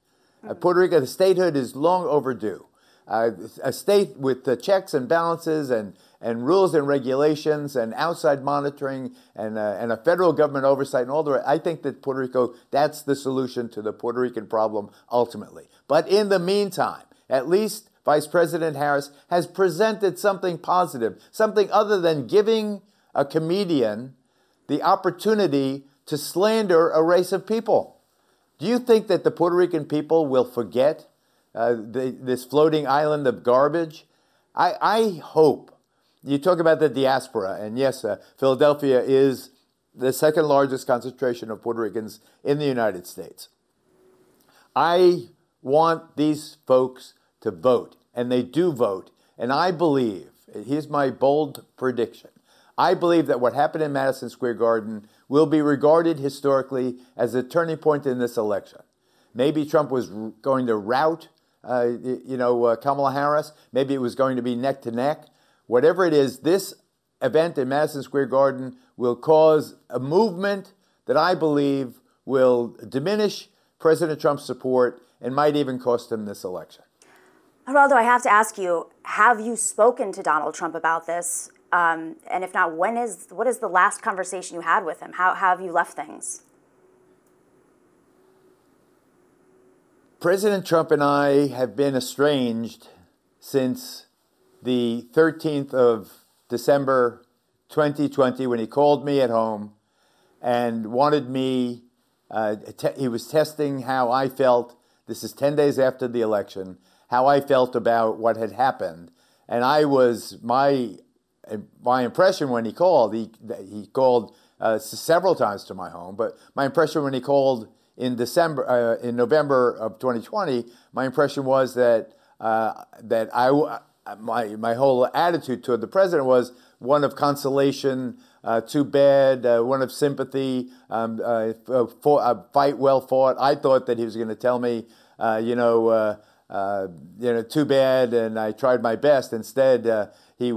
Puerto Rico, the statehood is long overdue. A state with the checks and balances and rules and regulations and outside monitoring and a federal government oversight and all the rest. I think that Puerto Rico, that's the solution to the Puerto Rican problem ultimately. But in the meantime, at least Vice President Harris has presented something positive, something other than giving a comedian the opportunity to slander a race of people. Do you think that the Puerto Rican people will forget this floating island of garbage? I hope. You talk about the diaspora, and yes, Philadelphia is the second largest concentration of Puerto Ricans in the United States. I want these folks to vote, and they do vote, and I believe, here's my bold prediction, I believe that what happened in Madison Square Garden will be regarded historically as a turning point in this election. Maybe Trump was going to rout, Kamala Harris. Maybe it was going to be neck to neck. Whatever it is, this event in Madison Square Garden will cause a movement that I believe will diminish President Trump's support and might even cost him this election. Geraldo, I have to ask you, have you spoken to Donald Trump about this? And if not, what is the last conversation you had with him? How have you left things? President Trump and I have been estranged since the 13th of December 2020 when he called me at home and wanted me, he was testing how I felt, this is 10 days after the election, how I felt about what had happened. And my impression when he called, he called several times to my home, but my impression when he called in November of 2020, my impression was that my whole attitude toward the president was one of consolation, too bad, one of sympathy, fight well fought. I thought that he was going to tell me, too bad, and I tried my best. Instead, he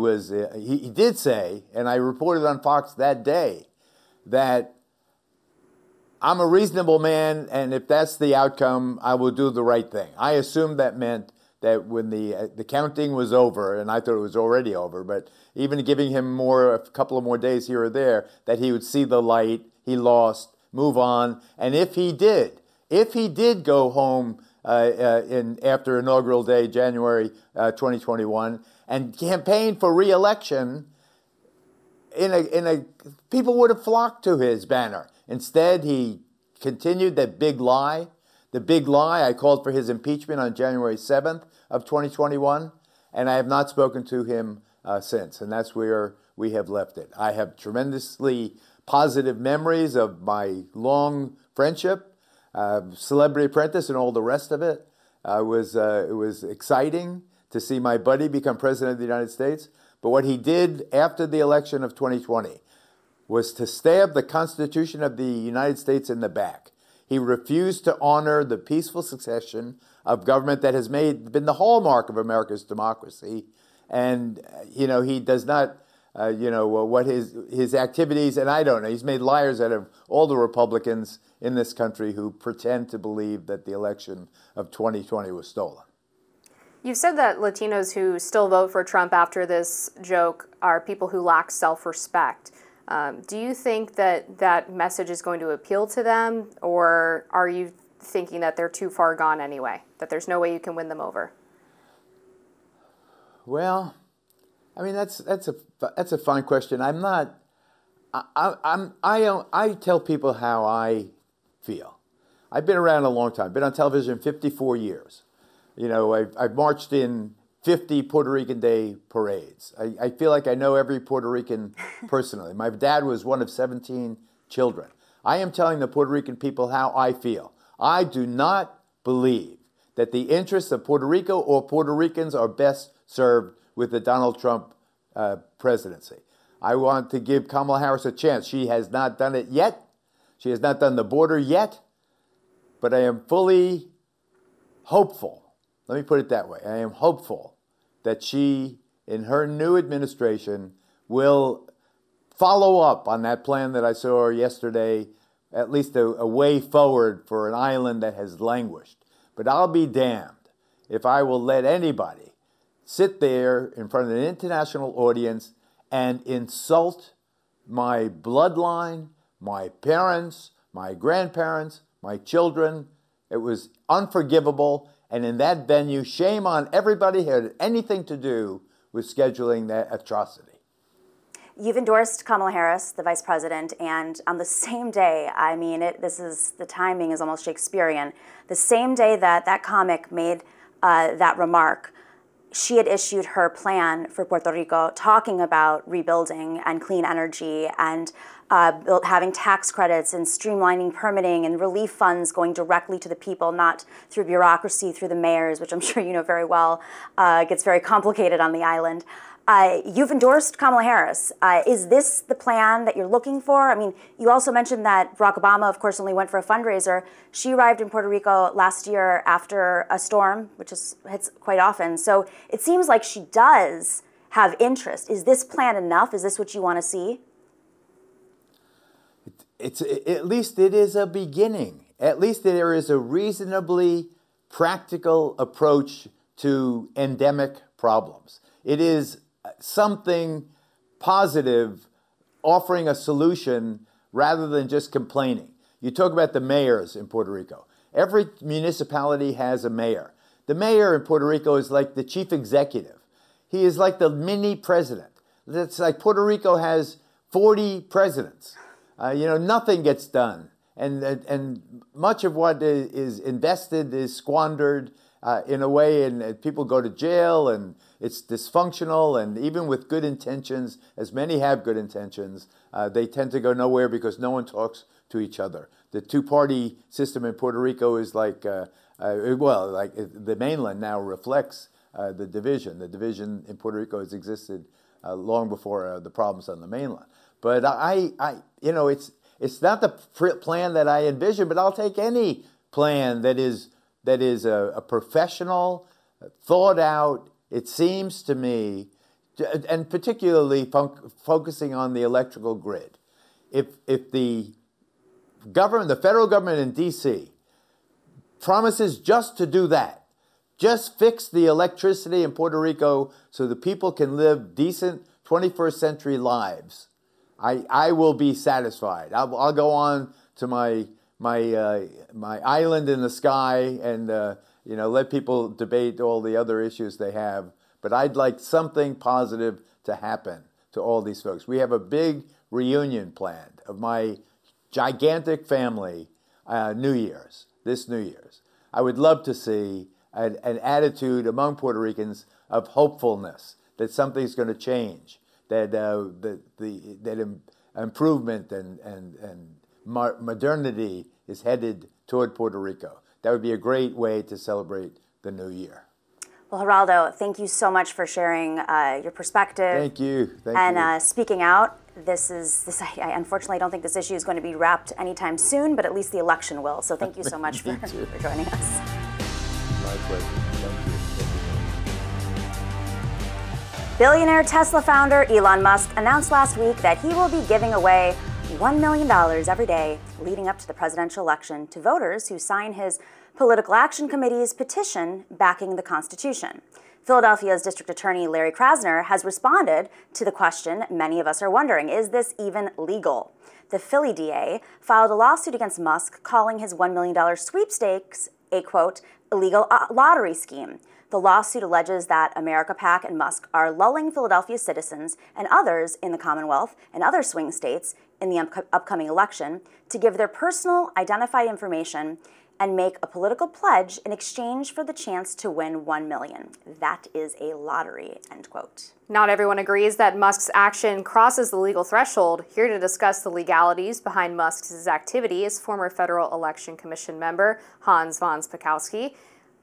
did say, and I reported on Fox that day, that I'm a reasonable man, and if that's the outcome, I will do the right thing. I assumed that meant that when the counting was over, and I thought it was already over, but even giving him a couple of more days here or there, that he would see the light, he lost, move on. And if he did go home after inaugural day, January 2021, and campaign for re-election, people would have flocked to his banner. Instead, he continued that big lie. The big lie, I called for his impeachment on January 7th of 2021, and I have not spoken to him since, and that's where we have left it. I have tremendously positive memories of my long friendship, Celebrity Apprentice and all the rest of it. It was exciting to see my buddy become president of the United States, but what he did after the election of 2020 was to stab the Constitution of the United States in the back. He refused to honor the peaceful succession of government that has been the hallmark of America's democracy. And, he does not, what his activities, and I don't know, he's made liars out of all the Republicans in this country who pretend to believe that the election of 2020 was stolen. You've said that Latinos who still vote for Trump after this joke are people who lack self-respect. Do you think that message is going to appeal to them, or are you thinking that they're too far gone anyway, that there's no way you can win them over? Well, I mean, that's a fine question. I'm not. I tell people how I feel. I've been around a long time. Been on television 54 years. I've marched in 50 Puerto Rican Day parades. I feel like I know every Puerto Rican personally. My dad was one of 17 children. I am telling the Puerto Rican people how I feel. I do not believe that the interests of Puerto Rico or Puerto Ricans are best served with the Donald Trump presidency. I want to give Kamala Harris a chance. She has not done it yet. She has not done the border yet. But I am fully hopeful. Let me put it that way. I am hopeful that she in her new administration will follow up on that plan that I saw yesterday, at least a way forward for an island that has languished. But I'll be damned if I will let anybody sit there in front of an international audience and insult my bloodline, my parents, my grandparents, my children. It was unforgivable. And in that venue, shame on everybody who had anything to do with scheduling that atrocity. You've endorsed Kamala Harris, the vice president, and on the same day, I mean, the timing is almost Shakespearean. The same day that that comic made that remark, she had issued her plan for Puerto Rico, talking about rebuilding and clean energy and having tax credits and streamlining permitting and relief funds going directly to the people, not through bureaucracy, through the mayors, which I'm sure you know very well, gets very complicated on the island. You've endorsed Kamala Harris. Is this the plan that you're looking for? I mean, you also mentioned that Barack Obama, of course, only went for a fundraiser. She arrived in Puerto Rico last year after a storm, which hits quite often. So it seems like she does have interest. Is this plan enough? Is this what you want to see? At least it is a beginning. At least there is a reasonably practical approach to endemic problems. It is something positive, offering a solution rather than just complaining. You talk about the mayors in Puerto Rico. Every municipality has a mayor. The mayor in Puerto Rico is like the chief executive. He is like the mini president. It's like Puerto Rico has 40 presidents. Nothing gets done. And much of what is invested is squandered in a way, and people go to jail, and it's dysfunctional, and even with good intentions, as many have good intentions, they tend to go nowhere because no one talks to each other. The two-party system in Puerto Rico is like, like the mainland now reflects the division. The division in Puerto Rico has existed long before the problems on the mainland. But it's not the plan that I envision, but I'll take any plan that is a professional, thought out, it seems to me, and particularly focusing on the electrical grid. If the government, the federal government in D.C. promises just to do that, just fix the electricity in Puerto Rico so the people can live decent 21st century lives, I will be satisfied. I'll go on to my island in the sky and let people debate all the other issues they have. But I'd like something positive to happen to all these folks. We have a big reunion planned of my gigantic family this New Year's. I would love to see an attitude among Puerto Ricans of hopefulness that something's going to change, that improvement and modernity is headed toward Puerto Rico. That would be a great way to celebrate the new year. Well, Geraldo, thank you so much for sharing your perspective. Thank you. And speaking out. I unfortunately don't think this issue is going to be wrapped anytime soon, but at least the election will. So thank you so much for joining us. My pleasure. Thank you. Billionaire Tesla founder Elon Musk announced last week that he will be giving away $1 million every day leading up to the presidential election to voters who sign his Political Action Committee's petition backing the Constitution. Philadelphia's District Attorney Larry Krasner has responded to the question many of us are wondering, is this even legal? The Philly DA filed a lawsuit against Musk calling his $1 million sweepstakes a, quote, illegal lottery scheme. The lawsuit alleges that America PAC and Musk are lulling Philadelphia citizens and others in the Commonwealth and other swing states in the upcoming election to give their personal identified information and make a political pledge in exchange for the chance to win $1 million. That is a lottery, end quote. Not everyone agrees that Musk's action crosses the legal threshold. Here to discuss the legalities behind Musk's activity is former Federal Election Commission member Hans von Spakovsky.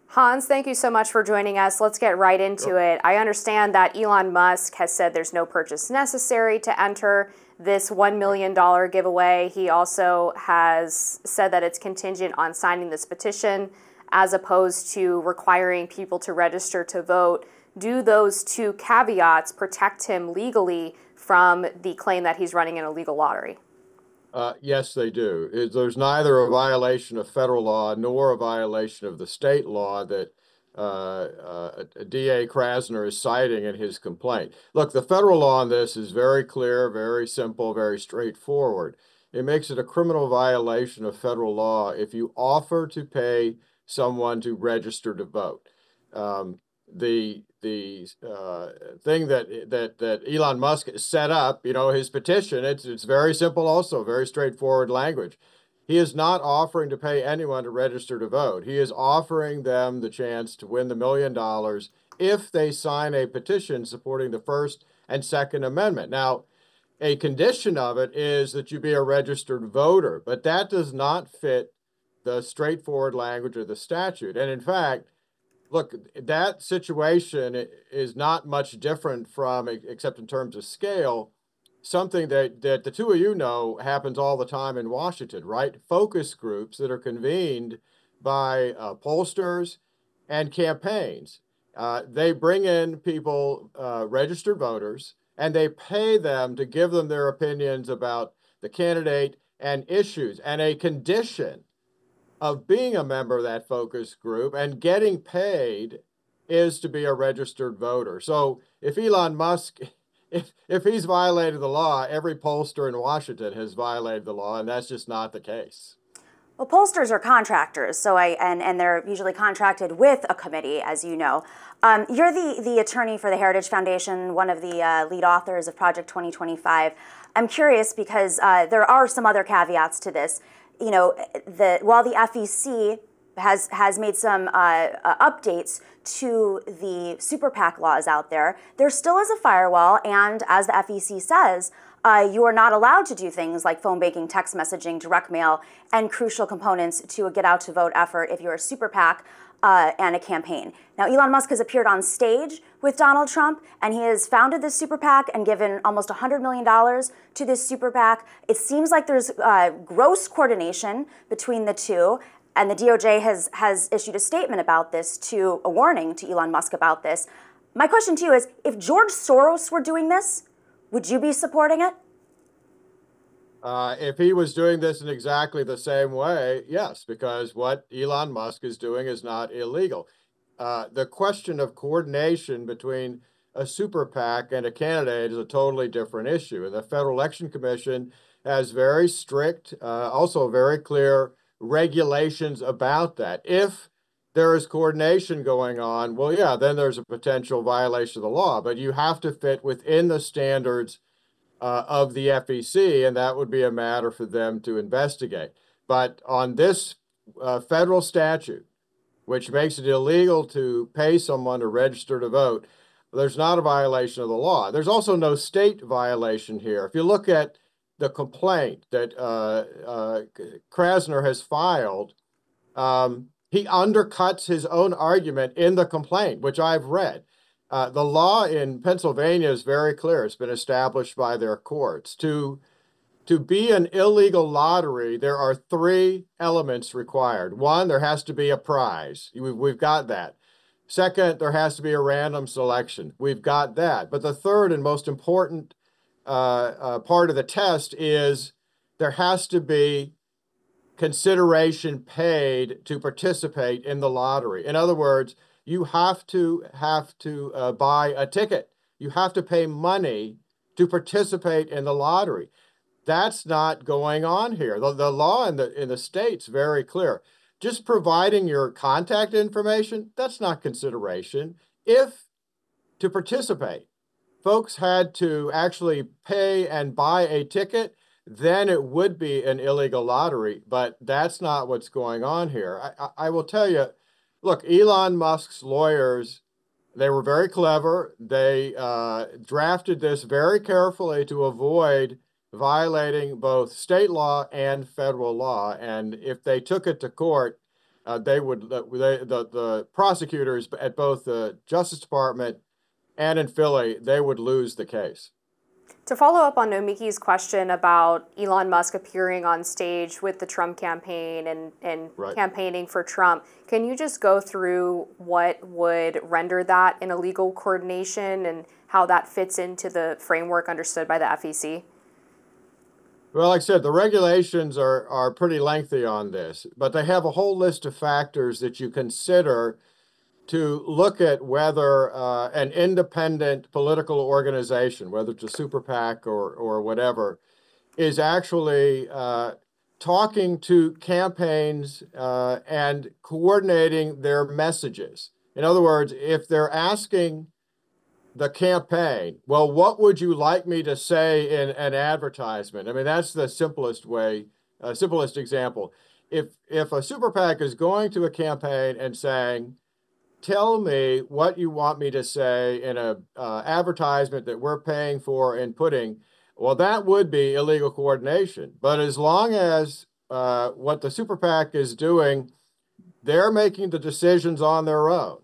Hans, thank you so much for joining us. Let's get right into it. I understand that Elon Musk has said there's no purchase necessary to enter this $1 million giveaway. He also has said that it's contingent on signing this petition as opposed to requiring people to register to vote Do those two caveats protect him legally from the claim that he's running an illegal lottery? Yes, they do. There's neither a violation of federal law nor a violation of the state law that DA Krasner is citing in his complaint. Look, the federal law on this is very clear, very simple, very straightforward. It makes it a criminal violation of federal law if you offer to pay someone to register to vote. The thing that Elon Musk set up, his petition, it's very simple also, very straightforward language. He is not offering to pay anyone to register to vote. He is offering them the chance to win the $1 million if they sign a petition supporting the First and Second Amendment. Now, a condition of it is that you be a registered voter, but that does not fit the straightforward language of the statute. And in fact, look, that situation is not much different from, except in terms of scale, something that the two of you know happens all the time in Washington, right? Focus groups that are convened by pollsters and campaigns. They bring in people, registered voters, and they pay them to give them their opinions about the candidate and issues. And a condition of being a member of that focus group and getting paid is to be a registered voter. So if Elon Musk, if he's violated the law, every pollster in Washington has violated the law, and that's just not the case. Well, pollsters are contractors, so and they're usually contracted with a committee, as you know. You're the attorney for the Heritage Foundation, one of the lead authors of Project 2025. I'm curious because there are some other caveats to this. While the FEC has made some updates to the super PAC laws out there, there still is a firewall, and as the FEC says, you are not allowed to do things like phone banking, text messaging, direct mail, and crucial components to a get-out-to-vote effort if you're a super PAC and a campaign. Now, Elon Musk has appeared on stage with Donald Trump, and he has founded this super PAC and given almost $100 million to this super PAC. It seems like there's gross coordination between the two, and the DOJ has issued a statement about this, a warning to Elon Musk about this. My question to you is, if George Soros were doing this, would you be supporting it? If he was doing this in exactly the same way, yes, because what Elon Musk is doing is not illegal. The question of coordination between a super PAC and a candidate is a totally different issue. And the Federal Election Commission has very strict, also very clear regulations about that. If there is coordination going on, well, yeah, then there's a potential violation of the law, but you have to fit within the standards of the FEC, and that would be a matter for them to investigate. But on this federal statute, which makes it illegal to pay someone to register to vote, there's not a violation of the law. There's also no state violation here. If you look at the complaint that Krasner has filed, he undercuts his own argument in the complaint, which I've read. The law in Pennsylvania is very clear. It's been established by their courts. To be an illegal lottery, there are 3 elements required. 1, there has to be a prize. We've got that. Second, there has to be a random selection. We've got that. But the third and most important part of the test is there has to be consideration paid to participate in the lottery. In other words, you have to buy a ticket. You have to pay money to participate in the lottery. That's not going on here. The law in the state's very clear. Just providing your contact information, that's not consideration. If to participate, folks had to actually pay and buy a ticket, then it would be an illegal lottery, but that's not what's going on here. I will tell you, look, Elon Musk's lawyers, they were very clever. They drafted this very carefully to avoid violating both state law and federal law. And if they took it to court, the prosecutors at both the Justice Department and in Philly, they would lose the case. To follow up on Nomiki's question about Elon Musk appearing on stage with the Trump campaign and Right. campaigning for Trump, can you just go through what would render that an illegal coordination and how that fits into the framework understood by the FEC? Well, like I said, the regulations are pretty lengthy on this, but they have a whole list of factors that you consider to look at whether an independent political organization, whether it's a super PAC or whatever, is actually talking to campaigns and coordinating their messages. In other words, if they're asking the campaign, well, what would you like me to say in an advertisement? I mean, that's the simplest way, simplest example. If a super PAC is going to a campaign and saying, tell me what you want me to say in a advertisement that we're paying for and putting, well, that would be illegal coordination. But as long as what the super PAC is doing, they're making the decisions on their own.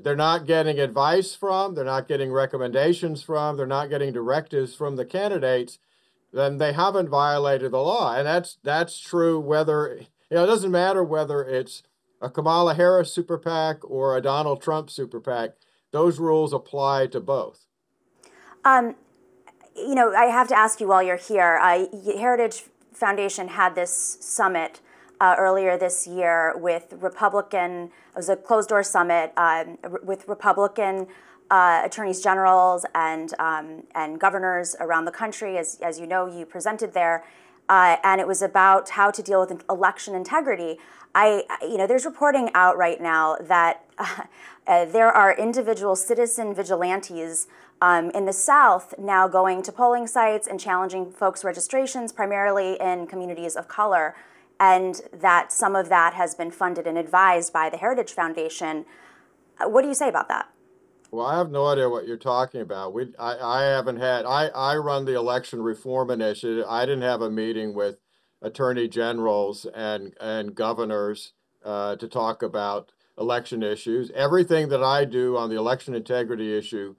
They're not getting advice from, they're not getting recommendations from, they're not getting directives from the candidates, then they haven't violated the law. And that's true whether, it doesn't matter whether it's a Kamala Harris super PAC or a Donald Trump super PAC. Those rules apply to both. I have to ask you while you're here, Heritage Foundation had this summit earlier this year with Republican, it was a closed-door summit with Republican attorneys generals and governors around the country, as you know, you presented there, and it was about how to deal with election integrity. There's reporting out right now that there are individual citizen vigilantes in the South now going to polling sites and challenging folks' registrations, primarily in communities of color, and that some of that has been funded and advised by the Heritage Foundation. What do you say about that? Well, I have no idea what you're talking about. I run the election reform initiative. I didn't have a meeting with attorney generals and governors to talk about election issues. Everything that I do on the election integrity issue,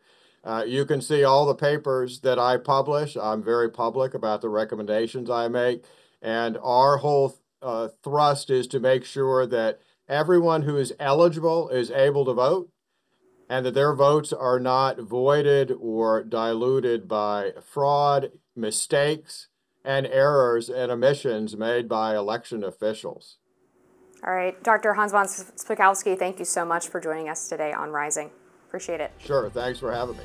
you can see all the papers that I publish. I'm very public about the recommendations I make. And our whole thrust is to make sure that everyone who is eligible is able to vote, and that their votes are not voided or diluted by fraud, mistakes, and errors and omissions made by election officials. All right, Dr. Hans von Spakovsky, thank you so much for joining us today on Rising. Appreciate it. Sure, thanks for having me.